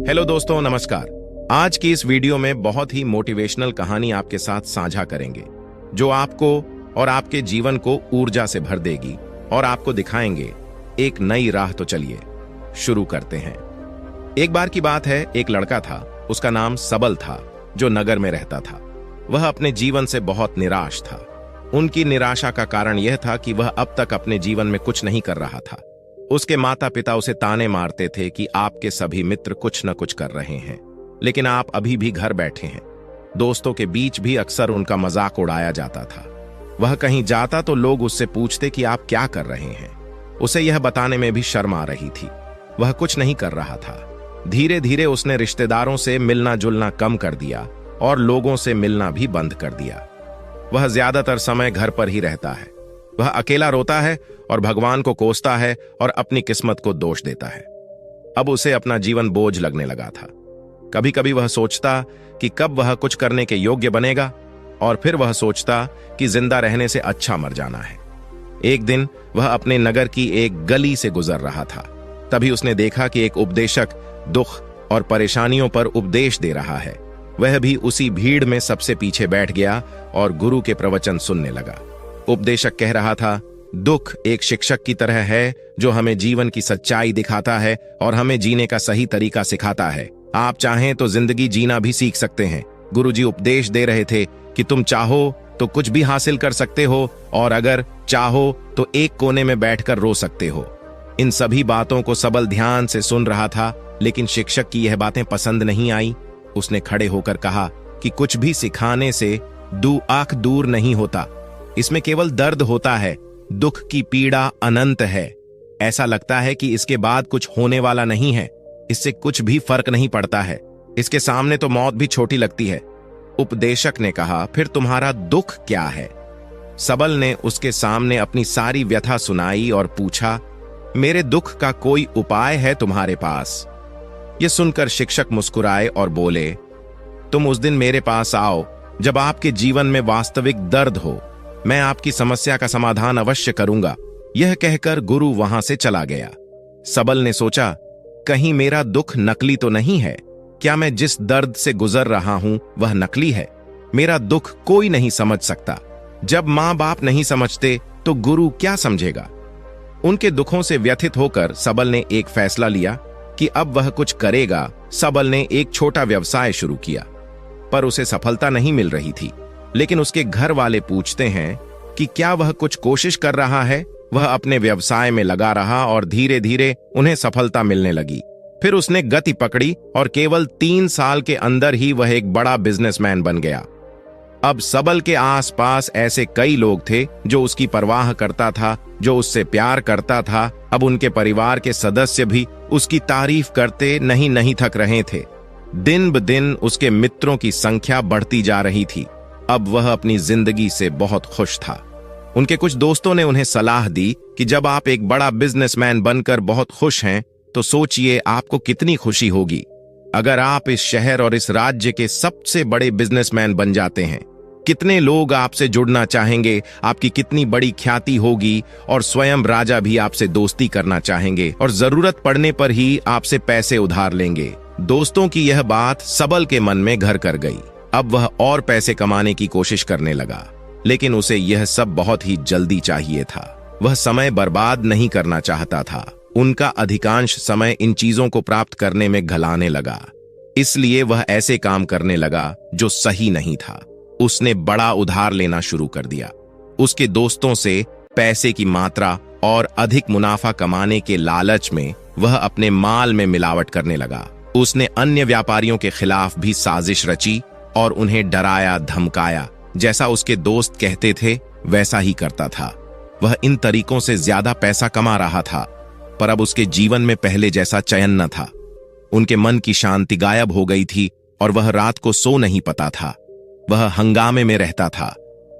Hello दोस्तों, नमस्कार। आज की इस वीडियो में बहुत ही मोटिवेशनल कहानी आपके साथ साझा करेंगे जो आपको और आपके जीवन को ऊर्जा से भर देगी और आपको दिखाएंगे एक नई राह। तो चलिए शुरू करते हैं। एक बार की बात है, एक लड़का था, उसका नाम सबल था, जो नगर में रहता था। वह अपने जीवन से बहुत निराश था। उनकी निराशा का कारण यह था कि वह अब तक अपने जीवन में कुछ नहीं कर रहा था। उसके माता पिता उसे ताने मारते थे कि आपके सभी मित्र कुछ न कुछ कर रहे हैं, लेकिन आप अभी भी घर बैठे हैं। दोस्तों के बीच भी अक्सर उनका मजाक उड़ाया जाता था। वह कहीं जाता तो लोग उससे पूछते कि आप क्या कर रहे हैं। उसे यह बताने में भी शर्म आ रही थी। वह कुछ नहीं कर रहा था। धीरे धीरे उसने रिश्तेदारों से मिलना जुलना कम कर दिया और लोगों से मिलना भी बंद कर दिया। वह ज्यादातर समय घर पर ही रहता है। वह अकेला रोता है और भगवान को कोसता है और अपनी किस्मत को दोष देता है। अब उसे अपना जीवन बोझ लगने लगा था। कभी कभी वह सोचता कि कब वह कुछ करने के योग्य बनेगा, और फिर वह सोचता कि जिंदा रहने से अच्छा मर जाना है। एक दिन वह अपने नगर की एक गली से गुजर रहा था। तभी उसने देखा कि एक उपदेशक दुख और परेशानियों पर उपदेश दे रहा है। वह भी उसी भीड़ में सबसे पीछे बैठ गया और गुरु के प्रवचन सुनने लगा। उपदेशक कह रहा था, दुख एक शिक्षक की तरह है जो हमें जीवन की सच्चाई दिखाता है और हमें जीने का सही तरीका सिखाता है। आप चाहें तो जिंदगी जीना भी सीख सकते हैं। गुरुजी उपदेश दे रहे थे कि तुम चाहो तो कुछ भी हासिल कर सकते हो, और अगर चाहो तो एक कोने में बैठकर रो सकते हो। इन सभी बातों को सबल ध्यान से सुन रहा था, लेकिन शिक्षक की यह बातें पसंद नहीं आई। उसने खड़े होकर कहा कि कुछ भी सिखाने से आंख दूर नहीं होता। इसमें केवल दर्द होता है। दुख की पीड़ा अनंत है। ऐसा लगता है कि इसके बाद कुछ होने वाला नहीं है। इससे कुछ भी फर्क नहीं पड़ता है। इसके सामने तो मौत भी छोटी लगती है। उपदेशक ने कहा, फिर तुम्हारा दुख क्या है? सबल ने उसके सामने अपनी सारी व्यथा सुनाई और पूछा, मेरे दुख का कोई उपाय है तुम्हारे पास? यह सुनकर शिक्षक मुस्कुराए और बोले, तुम उस दिन मेरे पास आओ जब आपके जीवन में वास्तविक दर्द हो। मैं आपकी समस्या का समाधान अवश्य करूंगा। यह कहकर गुरु वहां से चला गया। सबल ने सोचा, कहीं मेरा दुख नकली तो नहीं है? क्या मैं जिस दर्द से गुजर रहा हूं वह नकली है? मेरा दुख कोई नहीं समझ सकता। जब मां बाप नहीं समझते तो गुरु क्या समझेगा? उनके दुखों से व्यथित होकर सबल ने एक फैसला लिया कि अब वह कुछ करेगा। सबल ने एक छोटा व्यवसाय शुरू किया, पर उसे सफलता नहीं मिल रही थी। लेकिन उसके घर वाले पूछते हैं कि क्या वह कुछ कोशिश कर रहा है? वह अपने व्यवसाय में लगा रहा और धीरे धीरे उन्हें सफलता मिलने लगी। फिर उसने गति पकड़ी और केवल 3 साल के अंदर ही वह एक बड़ा बिजनेसमैन बन गया। अब सबल के आसपास ऐसे कई लोग थे जो उसकी परवाह करता था, जो उससे प्यार करता था। अब उनके परिवार के सदस्य भी उसकी तारीफ करते नहीं थक रहे थे। दिन ब दिन उसके मित्रों की संख्या बढ़ती जा रही थी। अब वह अपनी जिंदगी से बहुत खुश था। उनके कुछ दोस्तों ने उन्हें सलाह दी कि जब आप एक बड़ा बिजनेसमैन बनकर बहुत खुश हैं, तो सोचिए आपको कितनी खुशी होगी अगर आप इस शहर और इस राज्य के सबसे बड़े बिजनेसमैन बन जाते हैं। कितने लोग आपसे जुड़ना चाहेंगे, आपकी कितनी बड़ी ख्याति होगी, और स्वयं राजा भी आपसे दोस्ती करना चाहेंगे और जरूरत पड़ने पर ही आपसे पैसे उधार लेंगे। दोस्तों की यह बात सबल के मन में घर कर गई। अब वह और पैसे कमाने की कोशिश करने लगा, लेकिन उसे यह सब बहुत ही जल्दी चाहिए था। वह समय बर्बाद नहीं करना चाहता था। उनका अधिकांश समय इन चीजों को प्राप्त करने में घलाने लगा। इसलिए वह ऐसे काम करने लगा जो सही नहीं था। उसने बड़ा उधार लेना शुरू कर दिया। उसके दोस्तों से पैसे की मात्रा और अधिक मुनाफा कमाने के लालच में वह अपने माल में मिलावट करने लगा। उसने अन्य व्यापारियों के खिलाफ भी साजिश रची और उन्हें डराया धमकाया। जैसा उसके दोस्त कहते थे वैसा ही करता था। वह इन तरीकों से ज्यादा पैसा कमा रहा था, पर अब उसके जीवन में पहले जैसा चयन न था। उनके मन की शांति गायब हो गई थी और वह रात को सो नहीं पाता था। वह हंगामे में रहता था।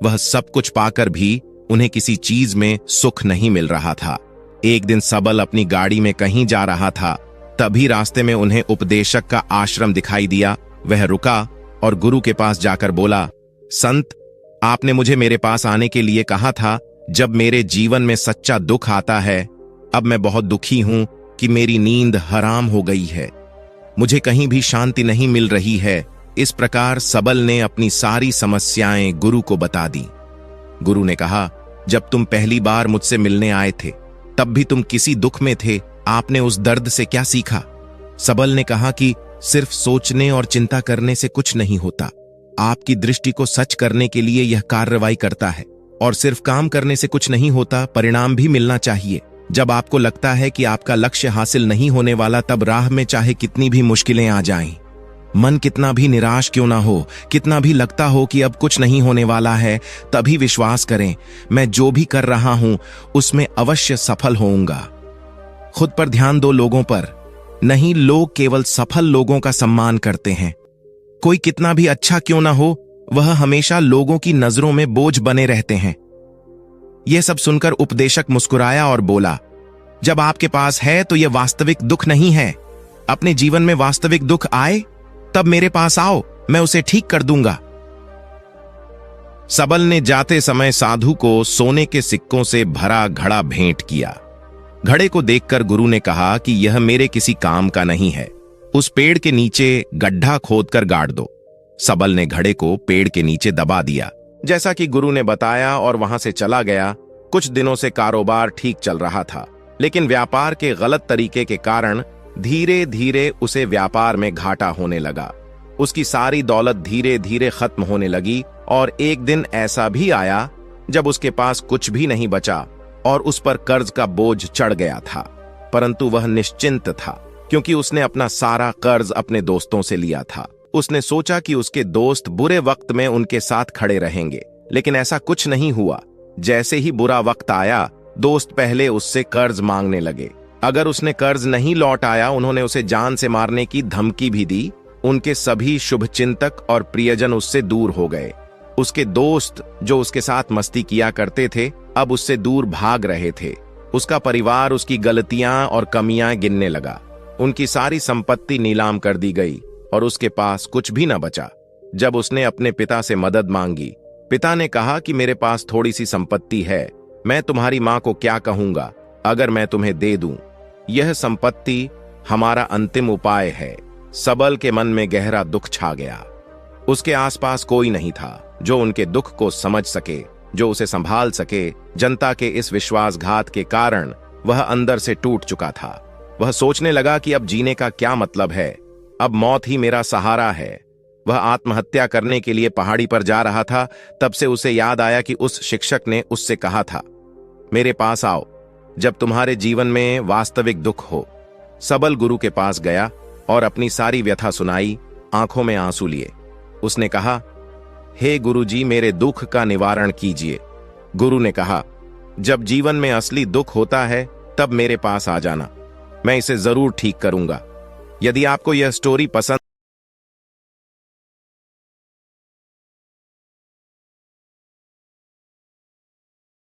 वह सब कुछ पाकर भी उन्हें किसी चीज में सुख नहीं मिल रहा था। एक दिन सबल अपनी गाड़ी में कहीं जा रहा था। तभी रास्ते में उन्हें उपदेशक का आश्रम दिखाई दिया। वह रुका और गुरु के पास जाकर बोला, संत, आपने मुझे मेरे पास आने के लिए कहा था जब मेरे जीवन में सच्चा दुख आता है। अब मैं बहुत दुखी हूं कि मेरी नींद हराम हो गई है। मुझे कहीं भी शांति नहीं मिल रही है। इस प्रकार सबल ने अपनी सारी समस्याएं गुरु को बता दी। गुरु ने कहा, जब तुम पहली बार मुझसे मिलने आए थे तब भी तुम किसी दुख में थे। आपने उस दर्द से क्या सीखा? सबल ने कहा कि सिर्फ सोचने और चिंता करने से कुछ नहीं होता। आपकी दृष्टि को सच करने के लिए यह कार्रवाई करता है। और सिर्फ काम करने से कुछ नहीं होता, परिणाम भी मिलना चाहिए। जब आपको लगता है कि आपका लक्ष्य हासिल नहीं होने वाला, तब राह में चाहे कितनी भी मुश्किलें आ जाएं, मन कितना भी निराश क्यों ना हो, कितना भी लगता हो कि अब कुछ नहीं होने वाला है, तभी विश्वास करें, मैं जो भी कर रहा हूं उसमें अवश्य सफल होऊंगा। खुद पर ध्यान दो, लोगों पर नहीं। लोग केवल सफल लोगों का सम्मान करते हैं। कोई कितना भी अच्छा क्यों ना हो, वह हमेशा लोगों की नजरों में बोझ बने रहते हैं। यह सब सुनकर उपदेशक मुस्कुराया और बोला, जब आपके पास है तो यह वास्तविक दुख नहीं है। अपने जीवन में वास्तविक दुख आए तब मेरे पास आओ, मैं उसे ठीक कर दूंगा। सबल ने जाते समय साधु को सोने के सिक्कों से भरा घड़ा भेंट किया। घड़े को देखकर गुरु ने कहा कि यह मेरे किसी काम का नहीं है। उस पेड़ के नीचे गड्ढा खोदकर गाड़ दो। सबल ने घड़े को पेड़ के नीचे दबा दिया, जैसा कि गुरु ने बताया, और वहां से चला गया। कुछ दिनों से कारोबार ठीक चल रहा था, लेकिन व्यापार के गलत तरीके के कारण धीरे धीरे उसे व्यापार में घाटा होने लगा। उसकी सारी दौलत धीरे धीरे खत्म होने लगी और एक दिन ऐसा भी आया जब उसके पास कुछ भी नहीं बचा और उस पर कर्ज का बोझ चढ़ गया था। परंतु वह निश्चिंत था, क्योंकि उसने अपना सारा कर्ज अपने दोस्तों से लिया था। उसने सोचा कि उसके दोस्त बुरे वक्त में उनके साथ खड़े रहेंगे, लेकिन ऐसा कुछ नहीं हुआ। जैसे ही बुरा वक्त आया, दोस्त पहले उससे कर्ज मांगने लगे। अगर उसने कर्ज नहीं लौट आया, उन्होंने उसे जान से मारने की धमकी भी दी। उनके सभी शुभचिंतक और प्रियजन उससे दूर हो गए। उसके दोस्त जो उसके साथ मस्ती किया करते थे, अब उससे दूर भाग रहे थे। उसका परिवार उसकी गलतियां और कमियां गिनने लगा। उनकी सारी संपत्ति नीलाम कर दी गई और उसके पास कुछ भी न बचा। जब उसने अपने पिता से मदद मांगी, पिता ने कहा कि मेरे पास थोड़ी सी संपत्ति है, मैं तुम्हारी मां को क्या कहूंगा अगर मैं तुम्हें दे दूं। यह संपत्ति हमारा अंतिम उपाय है। सबल के मन में गहरा दुख छा गया। उसके आसपास कोई नहीं था जो उनके दुख को समझ सके, जो उसे संभाल सके। जनता के इस विश्वासघात के कारण वह अंदर से टूट चुका था। वह सोचने लगा कि अब जीने का क्या मतलब है, अब मौत ही मेरा सहारा है। वह आत्महत्या करने के लिए पहाड़ी पर जा रहा था, तब से उसे याद आया कि उस शिक्षक ने उससे कहा था, मेरे पास आओ जब तुम्हारे जीवन में वास्तविक दुख हो। सबल गुरु के पास गया और अपनी सारी व्यथा सुनाई, आंखों में आंसू लिए। उसने कहा, हे गुरुजी, मेरे दुख का निवारण कीजिए। गुरु ने कहा, जब जीवन में असली दुख होता है तब मेरे पास आ जाना, मैं इसे जरूर ठीक करूंगा। यदि आपको यह स्टोरी पसंद